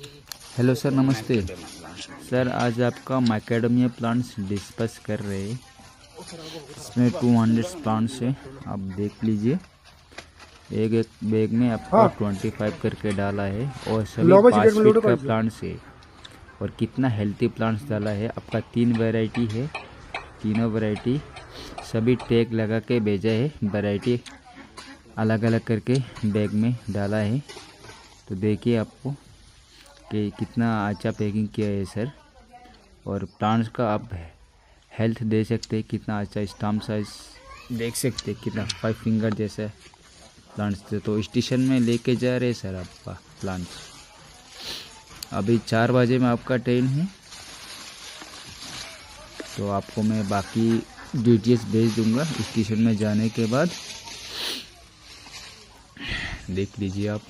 Hello sir, नमस्ते sir. आज आपका मैकेडमिया प्लांट्स डिस्कस कर रहे हैं। इसमें 200 प्लांट्स है, आप देख लीजिए। एक एक बैग में आपका 25 करके डाला है और सभी 5 फीट का प्लांट्स है। और कितना हेल्थी प्लांट्स डाला है आपका। 3 वैरायटी है, तीनों वैरायटी सभी टैग लगा के भेजा है। वैरायटी अलग अलग करके बैग में डाला है। तो देखिए आपको कि कितना अच्छा पैकिंग किया है सर। और प्लांट्स का आप हेल्थ दे सकते हैं, कितना अच्छा स्टैम साइज देख सकते हैं, कितना 5 फिंगर जैसा प्लांट्स थे। तो स्टेशन में लेके जा रहे सर आपका प्लांट्स। अभी 4 बजे में आपका ट्रेन है, तो आपको मैं बाकी डिटेल्स भेज दूंगा स्टेशन में जाने के बाद। देख लीजिए आप।